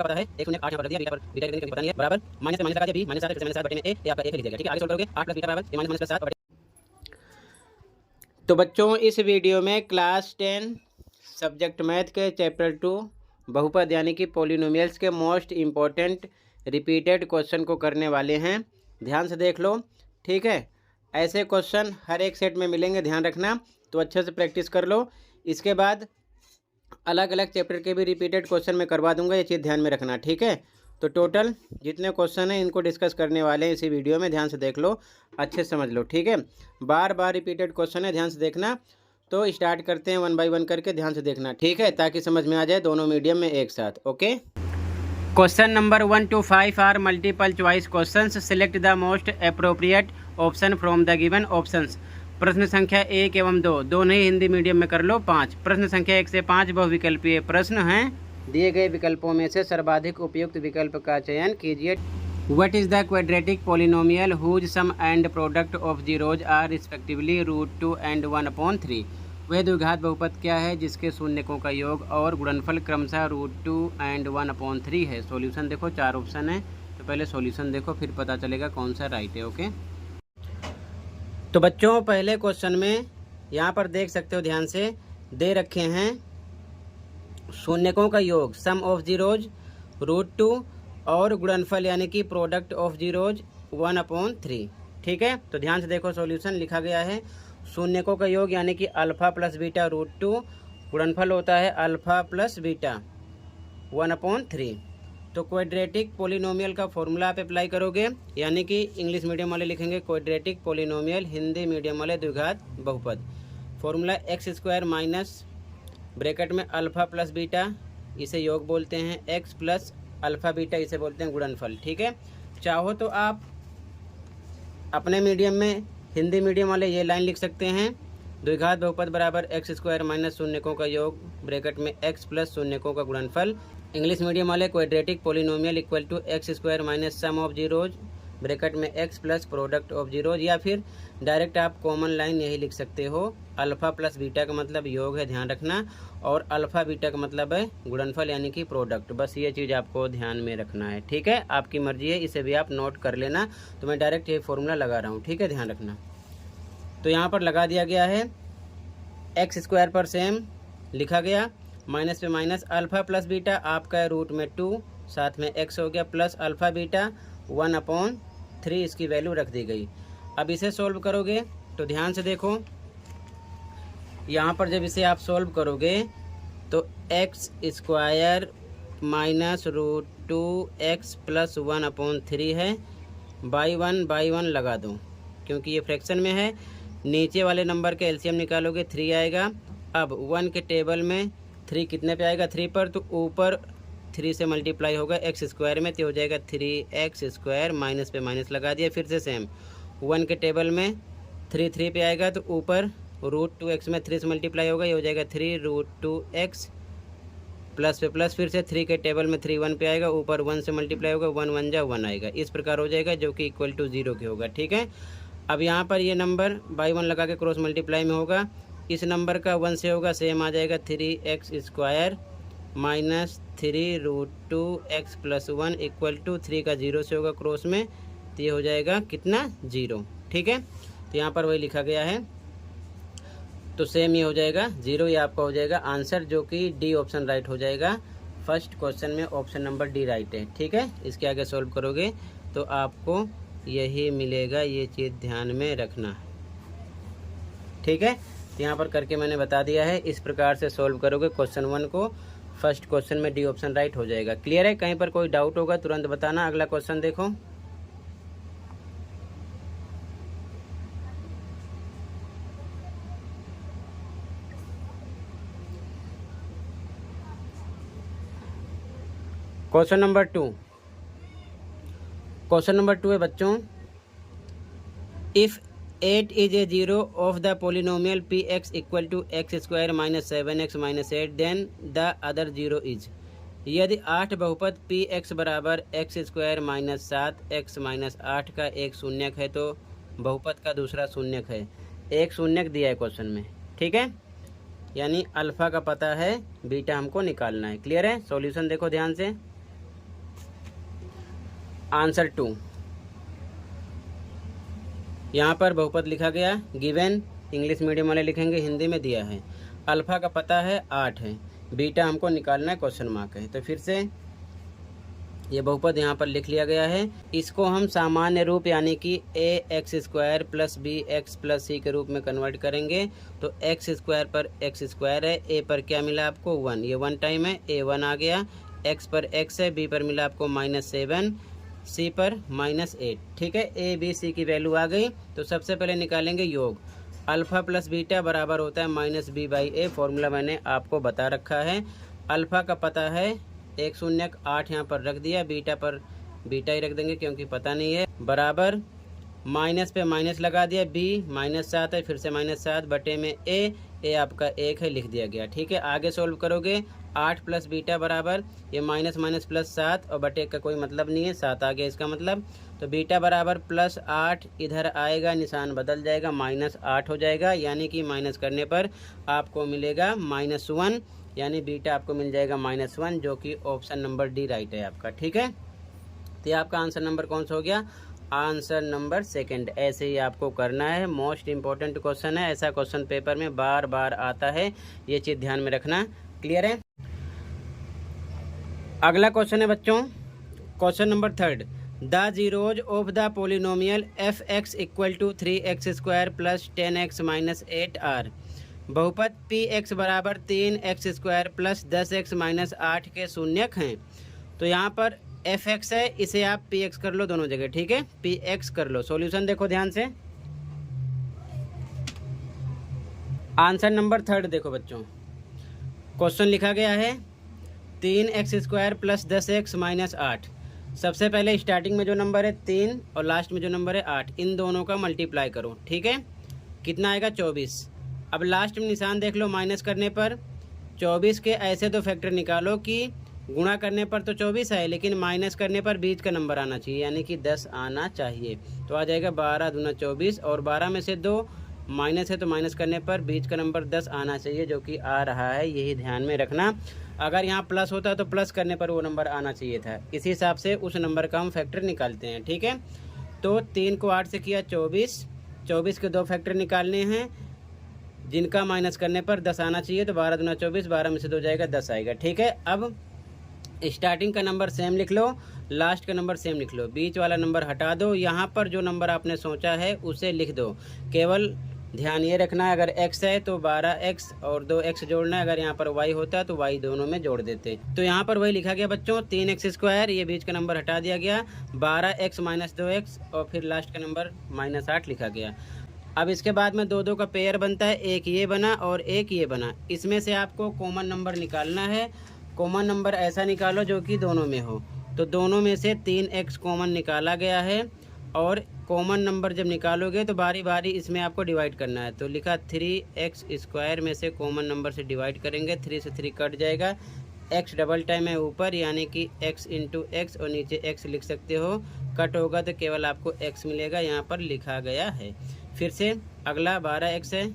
पता है 1 0 8 यहाँ पर रख दिया, बीटा पर बीटा कितनी पता नहीं है, बराबर माइनस से माइनस लगा दिया, b माइनस 7 से माइनस 7 बटे में a, ये आपका a लिख दिया। ठीक है, आगे सॉल्व करोगे 8 प्लस बीटा बराबर माइनस माइनस 7 बटे। तो बच्चों इस वीडियो में क्लास 10 सब्जेक्ट मैथ के चैप्टर 2 बहुपद यानी कि पॉलिनोमियल्स के मोस्ट इम्पोर्टेंट रिपीटेड क्वेश्चन को करने वाले हैं। ध्यान से देख लो, ठीक है। ऐसे क्वेश्चन हर एक सेट में मिलेंगे, ध्यान रखना, तो अच्छे से प्रैक्टिस कर लो। इसके बाद अलग अलग चैप्टर के भी रिपीटेड क्वेश्चन मैं करवा दूंगा, ये चीज़ ध्यान में रखना, ठीक है। तो टोटल जितने क्वेश्चन हैं इनको डिस्कस करने वाले हैं इसी वीडियो में, ध्यान से देख लो, अच्छे से समझ लो, ठीक है। बार बार रिपीटेड क्वेश्चन है, ध्यान से देखना। तो स्टार्ट करते हैं 1 बाय 1 करके, ध्यान से देखना, ठीक है, ताकि समझ में आ जाए दोनों मीडियम में एक साथ। Okay, question number 1 to 5 are multiple choice questions. Select the most appropriate option from the given options. प्रश्न संख्या 1 एवं 2 दोनों ही हिंदी मीडियम में कर लो। 5 प्रश्न संख्या 1 से 5 बहुविकल्पीय प्रश्न हैं। दिए गए विकल्पों में से सर्वाधिक उपयुक्त विकल्प का चयन कीजिए। What is the quadratic polynomial whose sum and product of zeros are respectively √2 and 1/3। वह द्विघात बहुपद क्या है जिसके शून्यकों का योग और गुणनफल क्रमशः √2 and 1/3 है। सॉल्यूशन देखो, 4 ऑप्शन है, तो पहले सॉल्यूशन देखो फिर पता चलेगा कौन सा राइट है। ओके, तो बच्चों पहले क्वेश्चन में यहाँ पर देख सकते हो, ध्यान से दे रखे हैं शून्यकों का योग सम ऑफ जीरोज √2 और गुणनफल यानी कि प्रोडक्ट ऑफ जीरोज 1/3। ठीक है, तो ध्यान से देखो, सॉल्यूशन लिखा गया है शून्यकों का योग यानी कि अल्फा प्लस बीटा √2, गुणनफल होता है अल्फा प्लस बीटा 1/3। तो क्वाड्रेटिक पॉलिनोमियल का फॉर्मूला आप अप्लाई करोगे, यानी कि इंग्लिश मीडियम वाले लिखेंगे क्वाड्रेटिक पॉलिनोमियल, हिंदी मीडियम वाले द्विघात बहुपद। फॉर्मूला x² माइनस ब्रैकेट में अल्फा प्लस बीटा, इसे योग बोलते हैं, x प्लस अल्फा बीटा इसे बोलते हैं गुणनफल। ठीक है, चाहो तो आप अपने मीडियम में हिंदी मीडियम वाले ये लाइन लिख सकते हैं, द्विघात बहुपद बराबर x² माइनस शून्यकों का योग ब्रैकेट में x प्लस शून्यकों का गुणनफल। इंग्लिश मीडियम वाले quadratic polynomial equal to x² minus sum of zeros bracket में x plus product of zeros, या फिर डायरेक्ट आप कॉमन लाइन यही लिख सकते हो, अल्फा प्लस बीटा का मतलब योग है, ध्यान रखना, और अल्फा बीटा का मतलब है गुणनफल यानी कि प्रोडक्ट। बस ये चीज़ आपको ध्यान में रखना है, ठीक है। आपकी मर्जी है, इसे भी आप नोट कर लेना, तो मैं डायरेक्ट ये फॉर्मूला लगा रहा हूँ, ठीक है, ध्यान रखना। तो यहाँ पर लगा दिया गया है x² पर सेम लिखा गया, माइनस पे माइनस, अल्फा प्लस बीटा आपका है √2, साथ में x हो गया, प्लस अल्फा बीटा 1/3, इसकी वैल्यू रख दी गई। अब इसे सोल्व करोगे तो ध्यान से देखो, यहाँ पर जब इसे आप सोल्व करोगे तो x² माइनस √2x प्लस 1/3 है, बाई 1 लगा दो क्योंकि ये फ्रैक्शन में है। नीचे वाले नंबर के एलसीएम निकालोगे 3 आएगा। अब 1 के टेबल में 3 कितने पे आएगा, 3 पर, तो ऊपर 3 से मल्टीप्लाई होगा x² में, तो हो जाएगा 3x², माइनस पे माइनस लगा दिया, फिर से सेम 1 के टेबल में 3 पे आएगा, तो ऊपर √2x में 3 से मल्टीप्लाई होगा, ये हो जाएगा 3√2x, प्लस पे प्लस, फिर से 3 के टेबल में 3 1 पे आएगा, ऊपर 1 से मल्टीप्लाई होगा, 1 1 जा 1 आएगा, इस प्रकार हो जाएगा, जो कि इक्वल टू 0 के होगा। ठीक है, अब यहाँ पर ये नंबर बाई 1 लगा के क्रॉस मल्टीप्लाई में होगा, इस नंबर का 1 से होगा, सेम आ जाएगा 3x² minus 3√2x plus 1 equal to 3 का 0 से होगा क्रॉस में, तो ये हो जाएगा कितना, 0। ठीक है, तो यहाँ पर वही लिखा गया है, तो सेम ये हो जाएगा 0, ये आपका हो जाएगा आंसर, जो कि डी ऑप्शन राइट हो जाएगा। फर्स्ट क्वेश्चन में ऑप्शन नंबर डी राइट है। ठीक है, इसके आगे सॉल्व करोगे तो आपको यही मिलेगा, ये चीज़ ध्यान में रखना है। ठीक है, तो यहाँ पर करके मैंने बता दिया है, इस प्रकार से सॉल्व करोगे क्वेश्चन 1 को, फर्स्ट क्वेश्चन में डी ऑप्शन राइट हो जाएगा। क्लियर है, कहीं पर कोई डाउट होगा तुरंत बताना। अगला क्वेश्चन देखो, क्वेश्चन नंबर 2। क्वेश्चन नंबर 2 है बच्चों, if 8 is a zero of the polynomial px equal to x² minus 7x minus 8 then the other zero is. यदि 8 बहुपद px बराबर x² माइनस 7x माइनस 8 का एक शून्यक है तो बहुपद का दूसरा शून्यक है। एक शून्यक दिया है क्वेश्चन में, ठीक है, यानी अल्फ़ा का पता है, बीटा हमको निकालना है। क्लियर है, सॉल्यूशन देखो ध्यान से, आंसर 2। यहाँ पर बहुपद लिखा गया, गिवन, इंग्लिश मीडियम वाले लिखेंगे, हिंदी में दिया है। अल्फ़ा का पता है 8 है, बीटा हमको निकालना है, क्वेश्चन मार्क है। तो फिर से ये बहुपद यहाँ पर लिख लिया गया है। इसको हम सामान्य रूप यानी कि ax² plus bx plus c के रूप में कन्वर्ट करेंगे। तो x² पर x² है, a पर क्या मिला आपको 1, ये 1 टाइम है, a 1 आ गया, x पर x है, b पर मिला आपको -7, c पर -8। ठीक है, a b c की वैल्यू आ गई। तो सबसे पहले निकालेंगे योग। अल्फ़ा प्लस बीटा बराबर होता है -b/a, फॉर्मूला मैंने आपको बता रखा है। अल्फ़ा का पता है 108 यहाँ पर रख दिया, बीटा पर बीटा ही रख देंगे क्योंकि पता नहीं है, बराबर माइनस पे माइनस लगा दिया, b -7 है, फिर से -7 बटे में a आपका 1 है, लिख दिया गया। ठीक है, आगे सोल्व करोगे 8 प्लस बीटा बराबर ये माइनस माइनस +7 और बटे का कोई मतलब नहीं है, 7 आ गया इसका मतलब। तो बीटा बराबर +8 इधर आएगा, निशान बदल जाएगा, -8 हो जाएगा, यानी कि माइनस करने पर आपको मिलेगा -1, यानी बीटा आपको मिल जाएगा -1, जो कि ऑप्शन नंबर डी राइट है आपका। ठीक है, तो ये आपका आंसर नंबर कौन सा हो गया? Answer number 2। ऐसे ही आपको करना है, मोस्ट इम्पोर्टेंट क्वेश्चन है, ऐसा क्वेश्चन पेपर में बार बार आता है, ये चीज़ ध्यान में रखना। क्लियर है? अगला क्वेश्चन है बच्चों, question number 3, the zeros of the polynomial f(x) = 3x² + 10x - 8 are. बहुपद px बराबर 3x² + 10x - 8 के शून्यक हैं। तो यहाँ पर fx है, इसे आप px कर लो दोनों जगह। ठीक है, px कर लो। सॉल्यूशन देखो ध्यान से, आंसर नंबर 3 देखो बच्चों, क्वेश्चन लिखा गया है 3x² + 10x - 8। सबसे पहले स्टार्टिंग में जो नंबर है 3 और लास्ट में जो नंबर है 8, इन दोनों का मल्टीप्लाई करो। ठीक है, कितना आएगा? 24। अब लास्ट में निशान देख लो, माइनस करने पर 24 के ऐसे दो फैक्टर निकालो कि गुणा करने पर तो 24 है, लेकिन माइनस करने पर बीच का नंबर आना चाहिए, यानी कि 10 आना चाहिए। तो आ जाएगा 12 दूना 24, और 12 में से 2 माइनस है तो माइनस करने पर बीच का नंबर 10 आना चाहिए, जो कि आ रहा है, यही ध्यान में रखना। अगर यहाँ प्लस होता तो प्लस करने पर वो नंबर आना चाहिए था, इसी हिसाब से उस नंबर का हम फैक्टर निकालते हैं। ठीक है, तो 3 को 8 से किया 24, 24 के 2 फैक्टर निकालने हैं, जिनका माइनस करने पर 10 आना चाहिए। तो 12 दूना 24, 12 में से 2 जाएगा, 10 आएगा। ठीक है, अब स्टार्टिंग का नंबर सेम लिख लो, लास्ट का नंबर सेम लिख लो, बीच वाला नंबर हटा दो, यहाँ पर जो नंबर आपने सोचा है उसे लिख दो। केवल ध्यान ये रखना है, अगर x है तो 12x और 2x जोड़ना है, अगर यहाँ पर y होता तो y दोनों में जोड़ देते। तो यहाँ पर वही लिखा गया बच्चों, 3x², ये बीच का नंबर हटा दिया गया, 12x - 2x और फिर लास्ट का नंबर -8 लिखा गया। अब इसके बाद में 2 का पेयर बनता है, एक ये बना और एक ये बना, इसमें से आपको कॉमन नंबर निकालना है। कॉमन नंबर ऐसा निकालो जो कि दोनों में हो। तो दोनों में से 3x कॉमन निकाला गया है, और कॉमन नंबर जब निकालोगे तो बारी बारी इसमें आपको डिवाइड करना है। तो लिखा 3x² में से कॉमन नंबर से डिवाइड करेंगे, 3 से 3 कट जाएगा, x डबल टाइम है ऊपर, यानी कि x × x और नीचे x लिख सकते हो, कट होगा तो केवल आपको x मिलेगा, यहाँ पर लिखा गया है। फिर से अगला 12x है,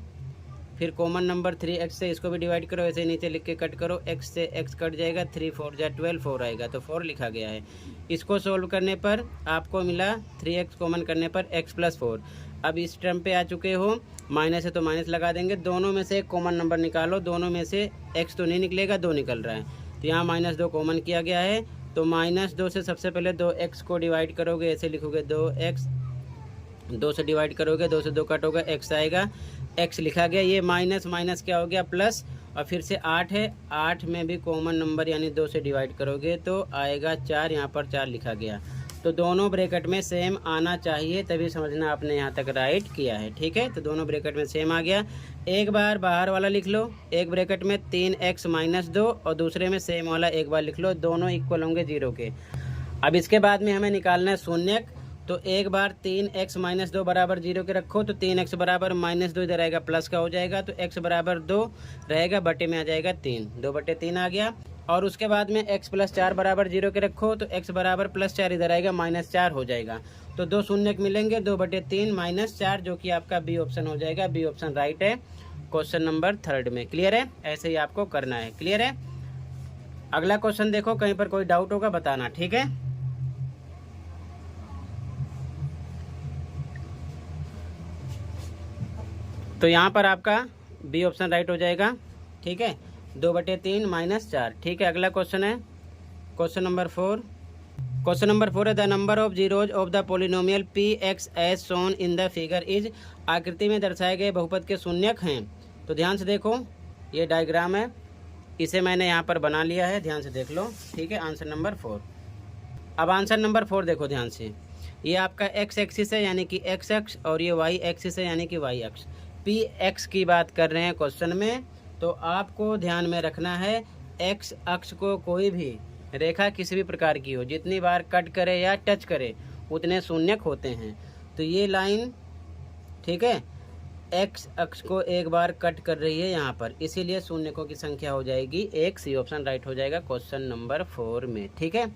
फिर कॉमन नंबर 3x से इसको भी डिवाइड करो, ऐसे नीचे लिख के कट करो, x से x कट जाएगा, 3 4 जा 12, 4 आएगा, तो 4 लिखा गया है। इसको सोल्व करने पर आपको मिला 3x कॉमन करने पर x + 4। अब इस टर्म पे आ चुके हो, माइनस है तो माइनस लगा देंगे, दोनों में से एक कॉमन नंबर निकालो, दोनों में से x तो नहीं निकलेगा, 2 निकल रहा है, तो यहाँ -2 कॉमन किया गया है। तो -2 से सबसे पहले 2x को डिवाइड करोगे, ऐसे लिखोगे 2x, 2 से डिवाइड करोगे, 2 से 2 कट होगा, x आएगा, x लिखा गया। ये माइनस माइनस क्या हो गया? प्लस, और फिर से 8 है, 8 में भी कॉमन नंबर यानी 2 से डिवाइड करोगे तो आएगा 4, यहाँ पर 4 लिखा गया। तो दोनों ब्रैकेट में सेम आना चाहिए, तभी समझना आपने यहाँ तक राइट किया है। ठीक है, तो दोनों ब्रैकेट में सेम आ गया। एक बार बाहर वाला लिख लो, एक ब्रैकेट में 3x - 2 और दूसरे में सेम वाला एक बार लिख लो, दोनों इक्वल होंगे 0 के। अब इसके बाद में हमें निकालना है शून्यक। तो एक बार 3x - 2 बराबर 0 के रखो, तो 3x बराबर -2 इधर आएगा, प्लस का हो जाएगा, तो x बराबर 2 रहेगा, बटे में आ जाएगा 3, 2/3 आ गया। और उसके बाद में x + 4 बराबर 0 के रखो, तो x बराबर +4 इधर आएगा, -4 हो जाएगा। तो 2 शून्यक मिलेंगे, 2/3 -4, जो कि आपका बी ऑप्शन हो जाएगा। बी ऑप्शन राइट है क्वेश्चन नंबर 3 में। क्लियर है? ऐसे ही आपको करना है। क्लियर है? अगला क्वेश्चन देखो, कहीं पर कोई डाउट होगा बताना। ठीक है, तो यहाँ पर आपका बी ऑप्शन राइट हो जाएगा। ठीक है, 2/3 -4। ठीक है, अगला क्वेश्चन है क्वेश्चन नंबर 4। क्वेश्चन नंबर 4 है the number of zeros of the polynomial P X as shown in the figure is. आकृति में दर्शाए गए बहुपद के शून्यक हैं। तो ध्यान से देखो, ये डायग्राम है, इसे मैंने यहाँ पर बना लिया है, ध्यान से देख लो। ठीक है, आंसर नंबर 4। अब आंसर नंबर 4 देखो ध्यान से, ये आपका एक्स एक्सिस है यानी कि एक्स अक्ष, और ये वाई एक्सिस है यानी कि वाई अक्ष। पी एक्स की बात कर रहे हैं क्वेश्चन में, तो आपको ध्यान में रखना है एक्स अक्ष को कोई भी रेखा किसी भी प्रकार की हो, जितनी बार कट करे या टच करे उतने शून्यक होते हैं। तो ये लाइन, ठीक है, एक्स अक्ष को एक बार कट कर रही है यहाँ पर, इसीलिए शून्यकों की संख्या हो जाएगी 1। सी ऑप्शन राइट हो जाएगा क्वेश्चन नंबर 4 में। ठीक है,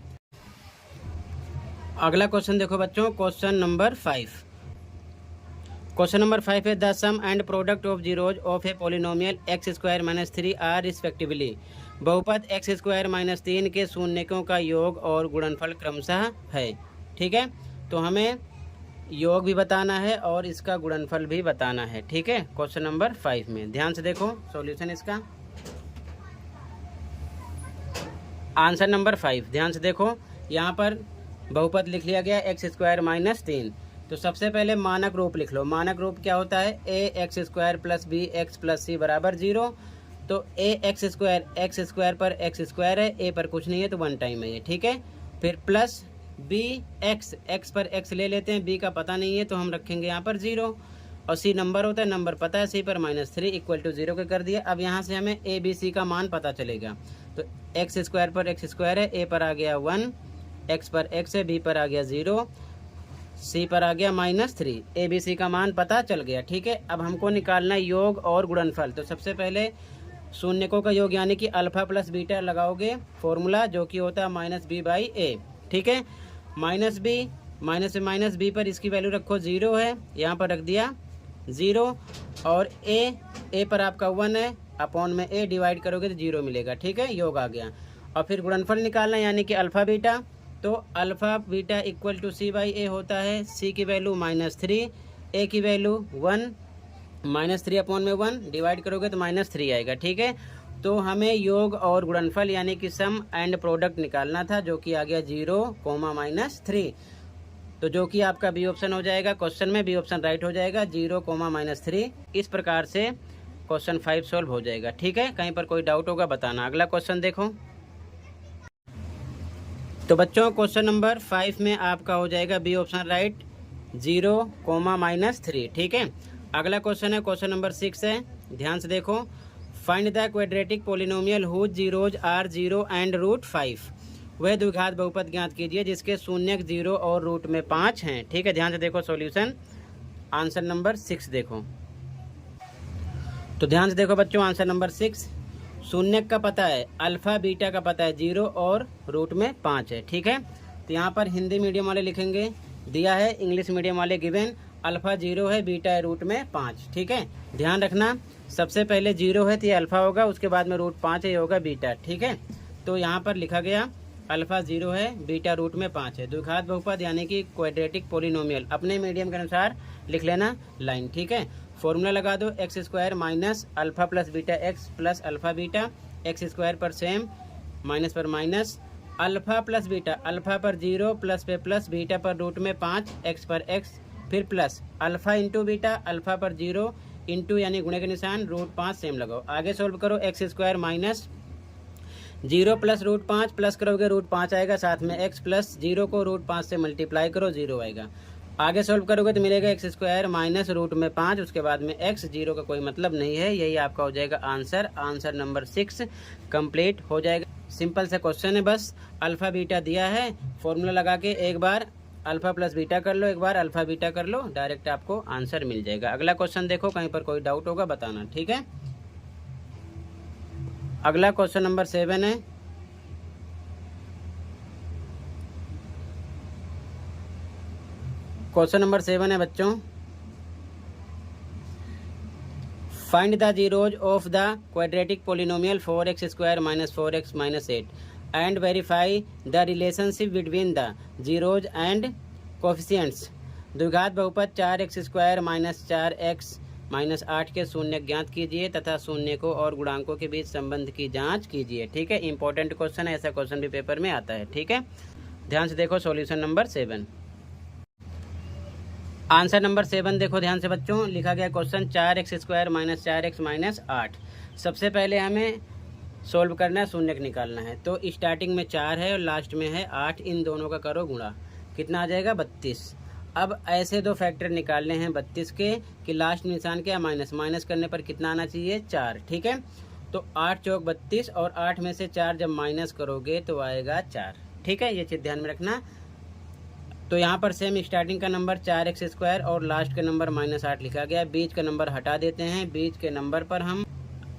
अगला क्वेश्चन देखो बच्चों, क्वेश्चन नंबर 5। क्वेश्चन नंबर 5 है the sum and product of zeros of a polynomial x² - 3 are respectively. बहुपद x² - 3 के शून्यकों का योग और गुणनफल क्रमशः है। ठीक है, तो हमें योग भी बताना है और इसका गुणनफल भी बताना है। ठीक है, क्वेश्चन नंबर 5 में ध्यान से देखो सॉल्यूशन इसका। आंसर नंबर 5 ध्यान से देखो, यहाँ पर बहुपद लिख लिया गया x² - 3। तो सबसे पहले मानक रूप लिख लो। मानक रूप क्या होता है, ax² + bx + c = 0। तो ax² पर x² है, a पर कुछ नहीं है तो 1 टाइम है ये। ठीक है, फिर प्लस bx, x पर x ले लेते हैं, b का पता नहीं है तो हम रखेंगे यहाँ पर 0, और c नंबर होता है, नंबर पता है, c पर -3 = 0 के कर दिया। अब यहाँ से हमें a b c का मान पता चलेगा। तो x² पर x² है, a पर आ गया 1, x पर x है, b पर आ गया 0, c पर आ गया -3, a b c का मान पता चल गया। ठीक है, अब हमको निकालना है योग और गुणनफल। तो सबसे पहले शून्यकों का योग यानी कि अल्फा प्लस बीटा लगाओगे फॉर्मूला, जो कि होता है -b/a। ठीक है, -b पर इसकी वैल्यू रखो 0 है, यहाँ पर रख दिया 0, और a पर आपका 1 है, अपॉन में a डिवाइड करोगे तो 0 मिलेगा। ठीक है, योग आ गया। और फिर गुणनफल निकालना यानी कि अल्फा बीटा। तो अल्फा बीटा = c/a होता है, c की वैल्यू -3, a की वैल्यू 1, -3 अपॉन में 1 डिवाइड करोगे तो -3 आएगा। ठीक है, तो हमें योग और गुणनफल यानी कि सम एंड प्रोडक्ट निकालना था, जो कि आ गया 0, -3। तो जो कि आपका बी ऑप्शन हो जाएगा क्वेश्चन में, बी ऑप्शन राइट हो जाएगा 0, -3। इस प्रकार से क्वेश्चन 5 सॉल्व हो जाएगा। ठीक है, कहीं पर कोई डाउट होगा बताना। अगला क्वेश्चन देखो। तो बच्चों क्वेश्चन नंबर 5 में आपका हो जाएगा बी ऑप्शन राइट 0, -3। ठीक है, अगला क्वेश्चन है क्वेश्चन नंबर 6 है, ध्यान से देखो। Find the quadratic polynomial whose zeros are 0 and √5। वह द्विघात बहुपद ज्ञात कीजिए जिसके शून्यक 0 और रूट में 5 हैं। ठीक है, ध्यान से देखो सॉल्यूशन। आंसर नंबर 6 देखो, तो ध्यान से देखो बच्चों, आंसर नंबर 6 शून्यक का पता है, अल्फा बीटा का पता है 0 और रूट में 5 है। ठीक है, तो यहाँ पर हिंदी मीडियम वाले लिखेंगे दिया है, इंग्लिश मीडियम वाले गिवन अल्फा 0 है, बीटा है रूट में 5। ठीक है, ध्यान रखना, सबसे पहले 0 है तो ये अल्फा होगा, उसके बाद में रूट 5 है, ये होगा बीटा। ठीक है, तो यहाँ पर लिखा गया अल्फा 0 है, बीटा रूट में 5 है। द्विघात बहुपद यानी कि क्वाड्रेटिक पोलिनोमियल अपने मीडियम के अनुसार लिख लेना लाइन। ठीक है, फॉर्मूला लगा दो, x² - alpha plus beta x plus alpha beta, x² पर सेम, माइनस पर minus, alpha plus beta, alpha पर 0 प्लस पे प्लस, बीटा पर रूट में 5, x पर x, फिर plus alpha into beta, alpha पर 0 इंटू यानी गुणे के निशान, √5 सेम लगाओ। आगे सोल्व करो, x² - 0 प्लस √5 प्लस करोगे √5 आएगा, साथ में x प्लस 0 को √5 से मल्टीप्लाई करो 0 आएगा। आगे सोल्व करोगे तो मिलेगा x² - रूट में 5, उसके बाद में x, 0 का कोई मतलब नहीं है, यही आपका हो जाएगा आंसर। आंसर नंबर 6 कंप्लीट हो जाएगा। सिंपल सा क्वेश्चन है, बस अल्फा बीटा दिया है, फॉर्मूला लगा के एक बार अल्फा प्लस बीटा कर लो, एक बार अल्फा बीटा कर लो, डायरेक्ट आपको आंसर मिल जाएगा। अगला क्वेश्चन देखो, कहीं पर कोई डाउट होगा बताना। ठीक है, अगला क्वेश्चन नंबर 7 है। क्वेश्चन नंबर 7 है बच्चों, find the zeros of the quadratic polynomial 4x² - 4x - 8 and verify the relationship between the zeros and coefficients. द्विघात बहुपद 4x² - 4x -8 के शून्य ज्ञात कीजिए तथा शून्य को और गुणांकों के बीच संबंध की जांच कीजिए। ठीक है, इंपॉर्टेंट क्वेश्चन है, ऐसा क्वेश्चन भी पेपर में आता है। ठीक है, ध्यान से देखो सॉल्यूशन नंबर 7। आंसर नंबर 7 देखो ध्यान से बच्चों, लिखा गया क्वेश्चन 4x² - 4x - 8। सबसे पहले हमें सोल्व करना है, शून्य निकालना है। तो स्टार्टिंग में 4 है और लास्ट में है 8, इन दोनों का करो गुणा, कितना आ जाएगा 32। अब ऐसे दो फैक्टर निकालने हैं 32 के कि लास्ट निशान क्या माइनस, माइनस करने पर कितना आना चाहिए 4। ठीक है, तो 8 चौक 32 और 8 में से 4 जब माइनस करोगे तो आएगा 4। ठीक है, ये चीज़ ध्यान में रखना। तो यहाँ पर सेम स्टार्टिंग का नंबर 4x² और लास्ट का नंबर -8 लिखा गया। बीच का नंबर हटा देते हैं। बीच के नंबर पर हम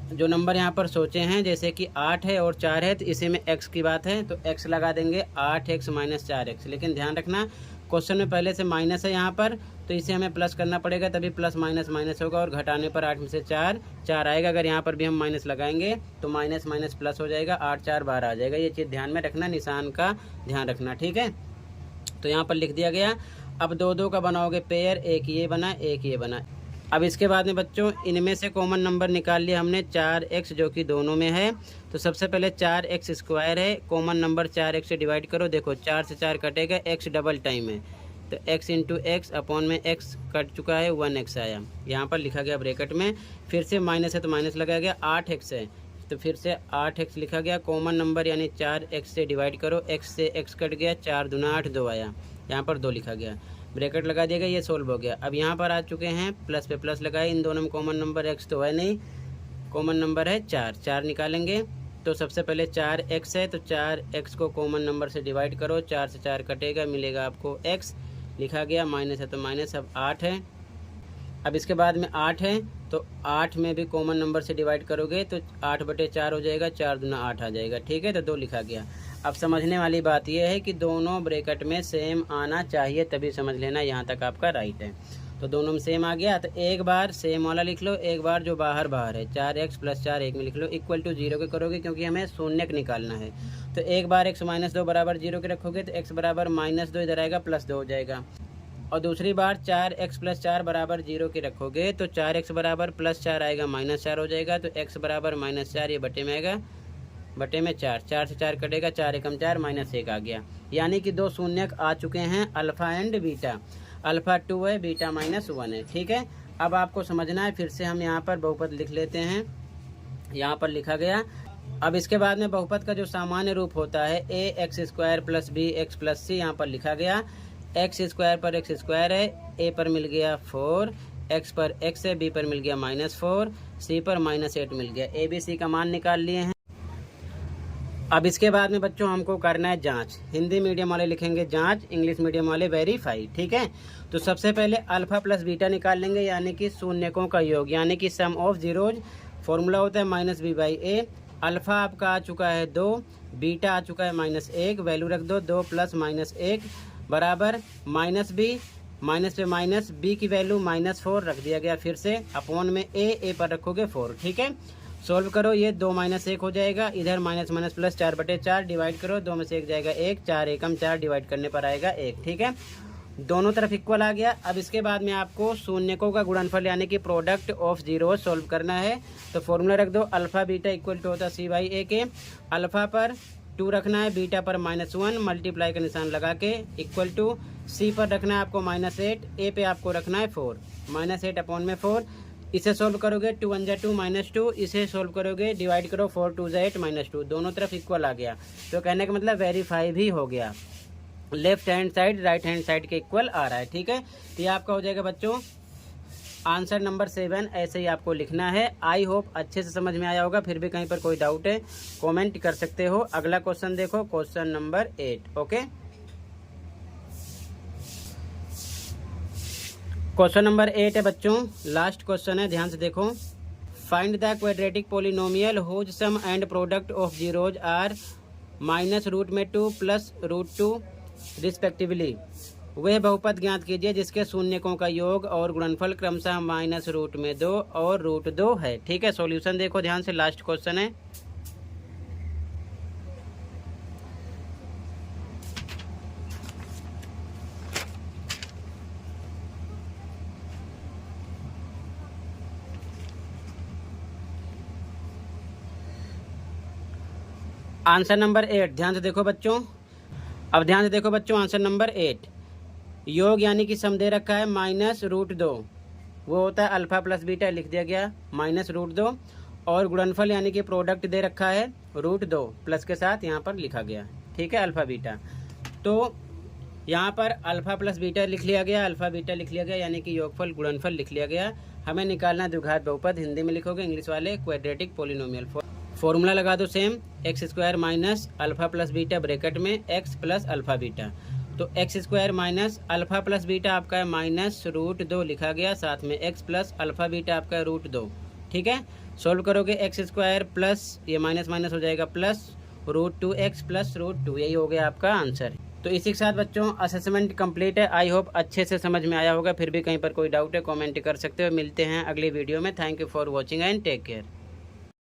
जो नंबर यहाँ पर सोचे हैं, जैसे कि 8 है और 4 है, तो इसी में x की बात है तो x लगा देंगे, 8x - 4x। लेकिन ध्यान रखना क्वेश्चन में पहले से माइनस है यहाँ पर, तो इसे हमें प्लस करना पड़ेगा, तभी प्लस माइनस माइनस होगा और घटाने पर 8 में से 4 आएगा। अगर यहाँ पर भी हम माइनस लगाएंगे तो माइनस माइनस प्लस हो जाएगा, 8 4 12 आ जाएगा। ये चीज़ ध्यान में रखना, निशान का ध्यान रखना। ठीक है, तो यहाँ पर लिख दिया गया। अब 2 का बनाओगे पेयर, एक ये बना एक ये बना। अब इसके बाद में बच्चों इनमें से कॉमन नंबर निकाल लिया हमने 4x, जो कि दोनों में है। तो सबसे पहले 4x² है, कॉमन नंबर 4x से डिवाइड करो। देखो 4 से 4 कटेगा, x डबल टाइम है तो x इंटू एक्स अपॉन में x कट चुका है, 1x आया। यहाँ पर लिखा गया ब्रैकेट में, फिर से माइनस है तो माइनस लगाया गया, 8x है तो फिर से 8x लिखा गया। कॉमन नंबर यानी 4x से डिवाइड करो, x से x कट गया, 4 दूना 8, 2 आया। यहाँ पर 2 लिखा गया, ब्रैकेट लगा दिया गया, ये सोल्व हो गया। अब यहाँ पर आ चुके हैं, प्लस पे प्लस लगाए। इन दोनों में कॉमन नंबर x तो है नहीं, कॉमन नंबर है 4 निकालेंगे। तो सबसे पहले 4x है तो 4x को कॉमन नंबर से डिवाइड करो, 4 से 4 कटेगा, मिलेगा आपको x, लिखा गया। माइनस है तो माइनस, अब 8 है। अब इसके बाद में 8 है तो 8 में भी कॉमन नंबर से डिवाइड करोगे तो 8/4 हो जाएगा, 4 दूना 8 आ जाएगा। ठीक है, तो 2 लिखा गया। अब समझने वाली बात यह है कि दोनों ब्रैकेट में सेम आना चाहिए, तभी समझ लेना, यहाँ तक आपका राइट है। तो दोनों में सेम आ गया तो एक बार सेम वाला लिख लो, एक बार जो बाहर है 4x + 4 एक में लिख लो, इक्वल टू 0 के करोगे क्योंकि हमें शून्य निकालना है। तो एक बार x - 2 बराबर 0 के रखोगे तो x बराबर -2 इधर आएगा, +2 हो जाएगा। और दूसरी बार 4x + 4 बराबर 0 के रखोगे तो 4x बराबर +4 आएगा, -4 हो जाएगा। तो x बराबर -4, ये बटे में आएगा, बटे में 4, 4 से 4 कटेगा, 4 एकम 4, -1 आ गया। यानी कि 2 शून्यक आ चुके हैं, अल्फ़ा एंड बीटा। अल्फ़ा 2 है, बीटा -1 है। ठीक है, अब आपको समझना है, फिर से हम यहाँ पर बहुपद लिख लेते हैं। यहाँ पर लिखा गया। अब इसके बाद में बहुपद का जो सामान्य रूप होता है ax² + bx + c, यहाँ पर लिखा गया। x² पर x² है, a पर मिल गया 4, x पर x है, b पर मिल गया -4, c पर -8 मिल गया। a b c का मान निकाल लिए हैं। अब इसके बाद में बच्चों हमको करना है जांच। हिंदी मीडियम वाले लिखेंगे जांच, इंग्लिश मीडियम वाले वेरीफाई। ठीक है, तो सबसे पहले अल्फ़ा + बीटा निकाल लेंगे, यानी कि शून्यकों का योग, यानी कि सम ऑफ जीरोज। फॉर्मूला होता है -b/a। अल्फ़ा आपका आ चुका है 2, बीटा आ चुका है -1, वैल्यू रख दो, 2 + -1 बराबर -b, माइनस पे माइनस, b की वैल्यू -4 रख दिया गया। फिर से अपॉन में a पर रखोगे 4। ठीक है, सोल्व करो, ये 2 - 1 हो जाएगा, इधर माइनस माइनस प्लस 4/4 डिवाइड करो, 2 में से 1 जाएगा 1, 4 एकम 4 डिवाइड करने पर आएगा 1। ठीक है, दोनों तरफ इक्वल आ गया। अब इसके बाद में आपको शून्यकों का गुणनफल यानी कि प्रोडक्ट ऑफ जीरो सॉल्व करना है। तो फॉर्मूला रख दो, अल्फ़ा बीटा इक्वल टू होता है c/a के। अल्फ़ा पर 2 रखना है, बीटा पर -1, मल्टीप्लाई का निशान लगा के इक्वल टू c पर रखना है आपको -8, a पे आपको रखना है 4, -8 अपॉन में 4। इसे सोल्व करोगे 2 × 1 = 2, इसे सोल्व करोगे डिवाइड करो 4 × 2 = 8 -2, दोनों तरफ इक्वल आ गया। तो कहने का मतलब वेरीफाई भी हो गया, left hand side right hand side के इक्वल आ रहा है। ठीक है, तो ये आपका हो जाएगा बच्चों आंसर नंबर 7। ऐसे ही आपको लिखना है। आई होप अच्छे से समझ में आया होगा। फिर भी कहीं पर कोई डाउट है कमेंट कर सकते हो। अगला क्वेश्चन देखो, question number 8। Okay, question number 8 है बच्चों, लास्ट क्वेश्चन है, ध्यान से देखो। Find the quadratic polynomial whose sum and product of zeros are -√2 + √2 respectively. वह बहुपद ज्ञात कीजिए जिसके शून्यकों का योग और गुणनफल क्रमशः -√2 और √2 है। ठीक है, सॉल्यूशन देखो ध्यान से, लास्ट क्वेश्चन है। आंसर नंबर 8, ध्यान से देखो बच्चों। अब ध्यान से देखो बच्चों, आंसर नंबर 8, योग यानी कि सम दे रखा है -√2, वो होता है अल्फ़ा प्लस बीटा, लिख दिया गया -√2, और गुणनफल यानी कि प्रोडक्ट दे रखा है √2 प्लस के साथ यहाँ पर लिखा गया, ठीक है, अल्फ़ा बीटा। तो यहाँ पर अल्फ़ा प्लस बीटा लिख लिया गया, अल्फ़ा बीटा लिख लिया गया, यानी कि योगफल गुणनफल लिख लिया गया। हमें निकालना द्विघात बहुपद, हिंदी में लिखोगे, इंग्लिश वाले क्वाड्रेटिक पोलिनोमियल। फॉर्मूला लगा दो same, x² minus alpha plus beta bracket में x प्लस अल्फ़ा बीटा। तो x² minus alpha plus beta आपका है -√2 लिखा गया, साथ में x प्लस अल्फ़ा बीटा आपका है √2, ठीक है। सोल्व करोगे x² प्लस ये माइनस माइनस हो जाएगा प्लस √2x प्लस √2, यही हो गया आपका आंसर। तो इसी के साथ बच्चों असेसमेंट कंप्लीट है। आई होप अच्छे से समझ में आया होगा। फिर भी कहीं पर कोई डाउट है कमेंट कर सकते हो। मिलते हैं अगली वीडियो में। Thank you for watching and take care.